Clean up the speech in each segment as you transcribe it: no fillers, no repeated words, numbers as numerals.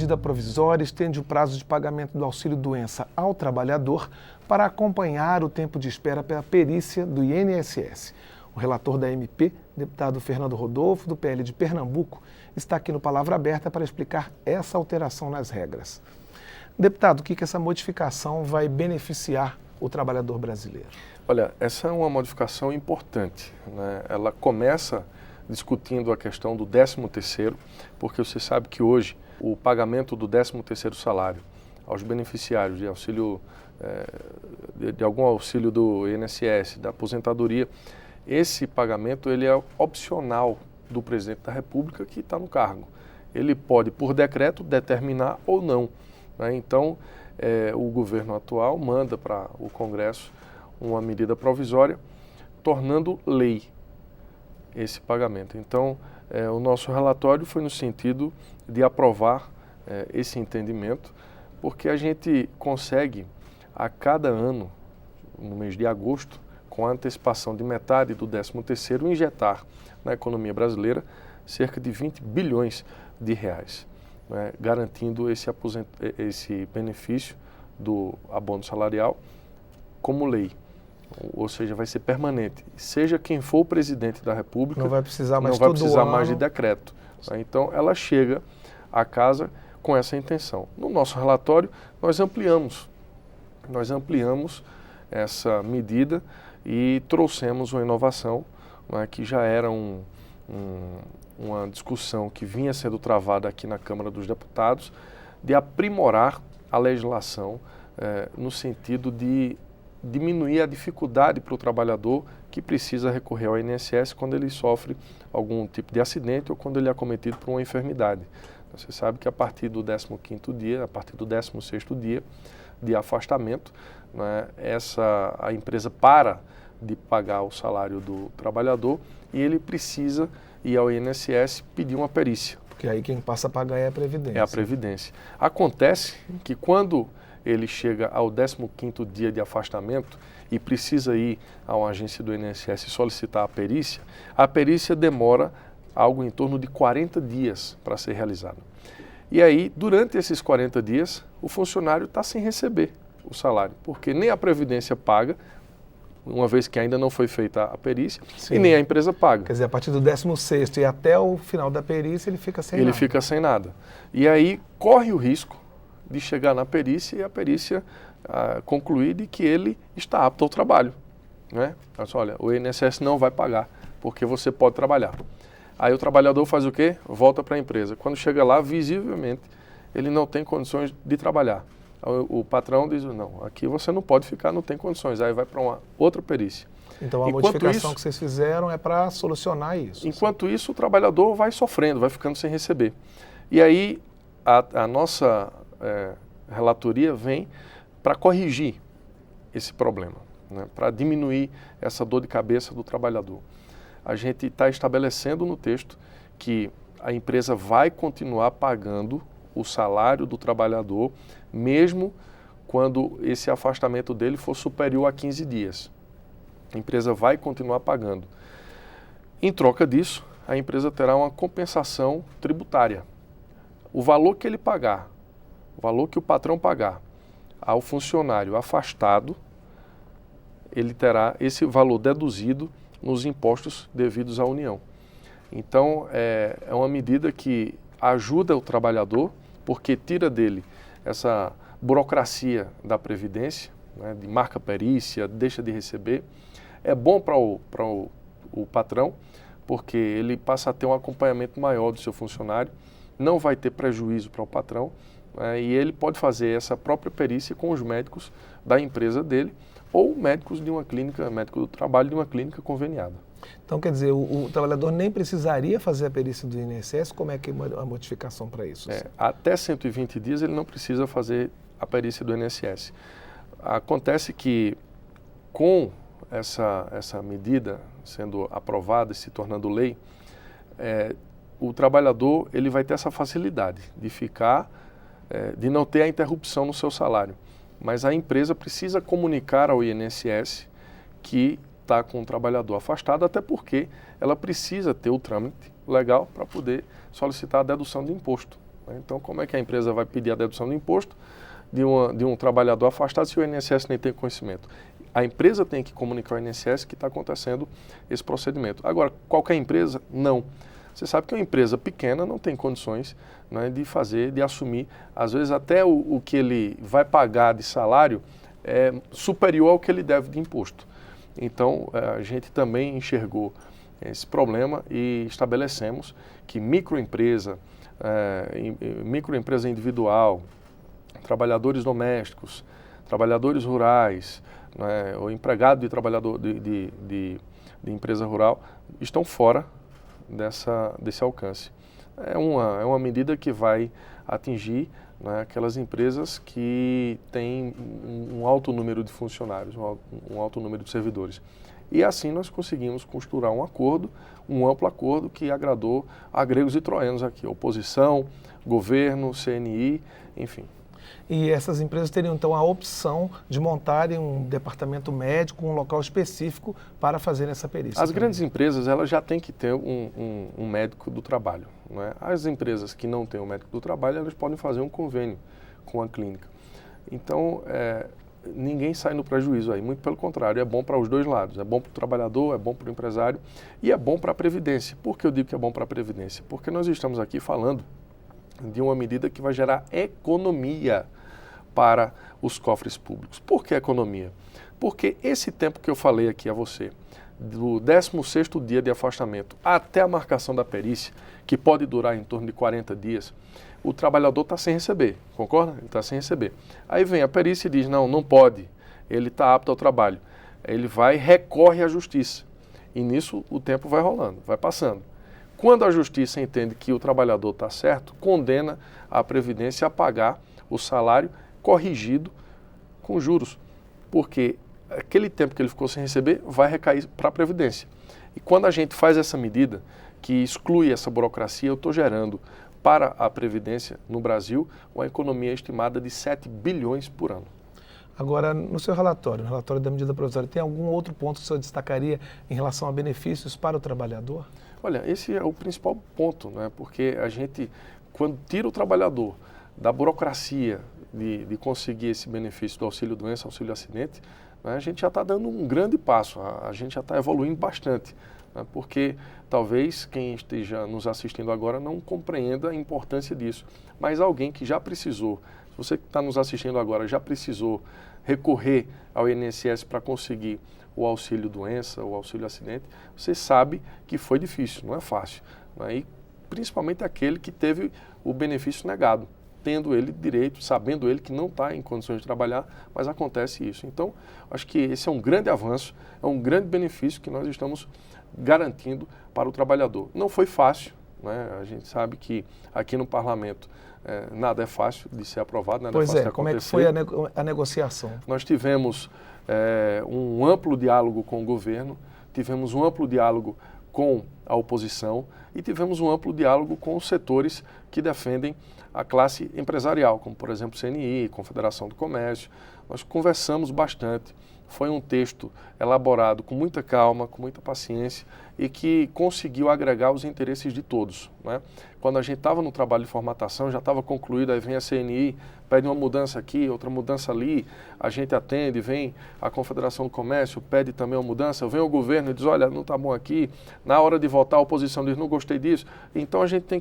medida provisória estende o prazo de pagamento do auxílio-doença ao trabalhador para acompanhar o tempo de espera pela perícia do INSS. O relator da MP, deputado Fernando Rodolfo, do PL de Pernambuco, está aqui no Palavra Aberta para explicar essa alteração nas regras. Deputado, o que essa modificação vai beneficiar o trabalhador brasileiro? Olha, essa é uma modificação importante, né? Ela começa discutindo a questão do 13º, porque você sabe que hoje o pagamento do 13º salário aos beneficiários de auxílio, de algum auxílio do INSS, da aposentadoria, esse pagamento ele é opcional do presidente da República que está no cargo. Ele pode, por decreto, determinar ou não, né? Então, o governo atual manda para o Congresso uma medida provisória tornando lei esse pagamento. Então, o nosso relatório foi no sentido de aprovar esse entendimento, porque a gente consegue, a cada ano, no mês de agosto, com a antecipação de metade do 13º, injetar na economia brasileira cerca de 20 bilhões de reais, né, garantindo esse benefício do abono salarial como lei. Ou seja, vai ser permanente. Seja quem for o presidente da República, não vai precisar mais, mais de decreto, né? Então, ela chega à casa com essa intenção. No nosso relatório, nós ampliamos essa medida e trouxemos uma inovação, né, que já era uma discussão que vinha sendo travada aqui na Câmara dos Deputados, de aprimorar a legislação no sentido de diminuir a dificuldade para o trabalhador que precisa recorrer ao INSS quando ele sofre algum tipo de acidente ou quando ele é acometido por uma enfermidade. Você sabe que a partir do 15º dia, a partir do 16º dia de afastamento, né, a empresa para de pagar o salário do trabalhador e ele precisa ir ao INSS pedir uma perícia. Porque aí quem passa a pagar é a Previdência. É a Previdência. Acontece que quando ele chega ao 15º dia de afastamento e precisa ir a uma agência do INSS solicitar a perícia demora algo em torno de 40 dias para ser realizada. E aí, durante esses 40 dias, o funcionário está sem receber o salário, porque nem a Previdência paga, uma vez que ainda não foi feita a perícia, sim, e nem a empresa paga. Quer dizer, a partir do 16º e até o final da perícia, ele fica sem nada. Ele fica sem nada. E aí, corre o risco de chegar na perícia e a perícia concluir de que ele está apto ao trabalho, né? Mas, olha, o INSS não vai pagar, porque você pode trabalhar. Aí o trabalhador faz o quê? Volta para a empresa. Quando chega lá, visivelmente, ele não tem condições de trabalhar. O patrão diz, não, aqui você não pode ficar, não tem condições. Aí vai para uma outra perícia. Então a modificação que vocês fizeram é para solucionar isso. Enquanto isso, o trabalhador vai sofrendo, vai ficando sem receber. E aí a nossa relatoria vem para corrigir esse problema, né, para diminuir essa dor de cabeça do trabalhador. A gente está estabelecendo no texto que a empresa vai continuar pagando o salário do trabalhador, mesmo quando esse afastamento dele for superior a 15 dias. A empresa vai continuar pagando. Em troca disso, a empresa terá uma compensação tributária. O valor que ele pagar, o valor que o patrão pagar ao funcionário afastado, ele terá esse valor deduzido nos impostos devidos à União. Então, é uma medida que ajuda o trabalhador, porque tira dele essa burocracia da Previdência, né, de marca perícia, deixa de receber. É bom para o patrão, porque ele passa a ter um acompanhamento maior do seu funcionário, não vai ter prejuízo para o patrão, e ele pode fazer essa própria perícia com os médicos da empresa dele ou médicos de uma clínica, médico do trabalho de uma clínica conveniada. Então, quer dizer, o trabalhador nem precisaria fazer a perícia do INSS? Como é que é a modificação para isso? Até 120 dias ele não precisa fazer a perícia do INSS. Acontece que com essa medida sendo aprovada e se tornando lei, o trabalhador ele vai ter essa facilidade de ficar, de não ter a interrupção no seu salário. Mas a empresa precisa comunicar ao INSS que está com o trabalhador afastado, até porque ela precisa ter o trâmite legal para poder solicitar a dedução de imposto. Né? Então, como é que a empresa vai pedir a dedução do imposto de um trabalhador afastado se o INSS nem tem conhecimento? A empresa tem que comunicar ao INSS que está acontecendo esse procedimento. Agora, qualquer empresa, não. Você sabe que uma empresa pequena não tem condições, né, de assumir, às vezes até o que ele vai pagar de salário é superior ao que ele deve de imposto. Então, a gente também enxergou esse problema e estabelecemos que microempresa individual, trabalhadores domésticos, trabalhadores rurais, né, o empregado de trabalhador de empresa rural estão fora desse alcance. É uma medida que vai atingir, né, aquelas empresas que têm um alto número de funcionários, um alto número de servidores. E assim nós conseguimos costurar um amplo acordo que agradou a gregos e troianos aqui, oposição, governo, CNI, enfim. E essas empresas teriam, então, a opção de montarem um departamento médico, um local específico para fazer essa perícia. As grandes empresas, elas já têm que ter um médico do trabalho. Não é? As empresas que não têm um médico do trabalho, elas podem fazer um convênio com a clínica. Então, ninguém sai no prejuízo aí, muito pelo contrário, é bom para os dois lados. É bom para o trabalhador, é bom para o empresário e é bom para a Previdência. Por que eu digo que é bom para a Previdência? Porque nós estamos aqui falando de uma medida que vai gerar economia para os cofres públicos. Por que economia? Porque esse tempo que eu falei aqui a você, do 16º dia de afastamento até a marcação da perícia, que pode durar em torno de 40 dias, o trabalhador está sem receber, concorda? Ele está sem receber. Aí vem a perícia e diz, não pode, ele está apto ao trabalho. Ele recorre à justiça. E nisso o tempo vai rolando, vai passando. Quando a justiça entende que o trabalhador está certo, condena a Previdência a pagar o salário corrigido com juros, porque aquele tempo que ele ficou sem receber vai recair para a Previdência. E quando a gente faz essa medida, que exclui essa burocracia, eu estou gerando para a Previdência no Brasil uma economia estimada de 7 bilhões por ano. Agora, no seu relatório, no relatório da medida provisória, tem algum outro ponto que o senhor destacaria em relação a benefícios para o trabalhador? Olha, esse é o principal ponto, né? Porque a gente, quando tira o trabalhador da burocracia de conseguir esse benefício do auxílio-doença, auxílio-acidente, né, a gente já está dando um grande passo, a gente já está evoluindo bastante, né? Porque talvez quem esteja nos assistindo agora não compreenda a importância disso, mas alguém que já precisou, se você que está nos assistindo agora já precisou recorrer ao INSS para conseguir o auxílio-doença, o auxílio-acidente, você sabe que foi difícil, não é fácil. Né? E principalmente aquele que teve o benefício negado, tendo ele direito, sabendo ele que não está em condições de trabalhar, mas acontece isso. Então, acho que esse é um grande avanço, é um grande benefício que nós estamos garantindo para o trabalhador. Não foi fácil, né? A gente sabe que aqui no Parlamento nada é fácil de ser aprovado, nada é fácil de acontecer. Como é que foi a negociação? Nós tivemos um amplo diálogo com o governo, tivemos um amplo diálogo com a oposição e tivemos um amplo diálogo com os setores que defendem a classe empresarial, como por exemplo CNI, Confederação do Comércio. Nós conversamos bastante. Foi um texto elaborado com muita calma, com muita paciência e que conseguiu agregar os interesses de todos. Né? Quando a gente estava no trabalho de formatação, já estava concluído, aí vem a CNI, pede uma mudança aqui, outra mudança ali, a gente atende, vem a Confederação do Comércio, pede também uma mudança, vem o governo e diz, olha, não está bom aqui, na hora de votar a oposição diz, não gostei disso. Então a gente tem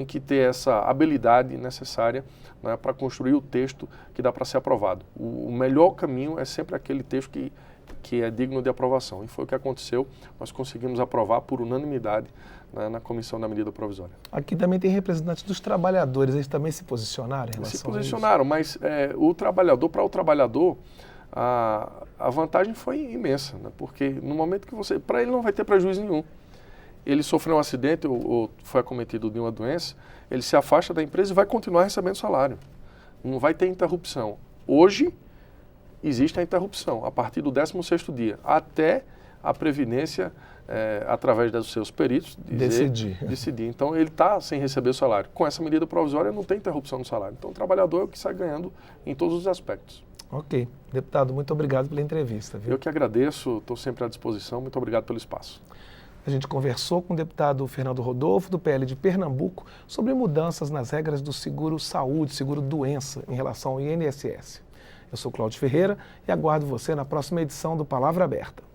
que ter essa habilidade necessária, né, para construir o texto que dá para ser aprovado. O melhor caminho é sempre aquele texto que é digno de aprovação. E foi o que aconteceu, nós conseguimos aprovar por unanimidade, né, na comissão da medida provisória. Aqui também tem representantes dos trabalhadores, eles também se posicionaram em relação a isso? Se posicionaram, mas para o trabalhador, a vantagem foi imensa, né, porque no momento que para ele não vai ter prejuízo nenhum. Ele sofreu um acidente ou foi acometido de uma doença, ele se afasta da empresa e vai continuar recebendo salário. Não vai ter interrupção. Hoje, existe a interrupção, a partir do 16º dia, até a Previdência, através dos seus peritos, decidir. Então, ele está sem receber o salário. Com essa medida provisória, não tem interrupção no salário. Então, o trabalhador é o que sai ganhando em todos os aspectos. Ok. Deputado, muito obrigado pela entrevista. Viu? Eu que agradeço, estou sempre à disposição. Muito obrigado pelo espaço. A gente conversou com o deputado Fernando Rodolfo, do PL de Pernambuco, sobre mudanças nas regras do seguro-saúde, seguro-doença, em relação ao INSS. Eu sou Cláudio Ferreira e aguardo você na próxima edição do Palavra Aberta.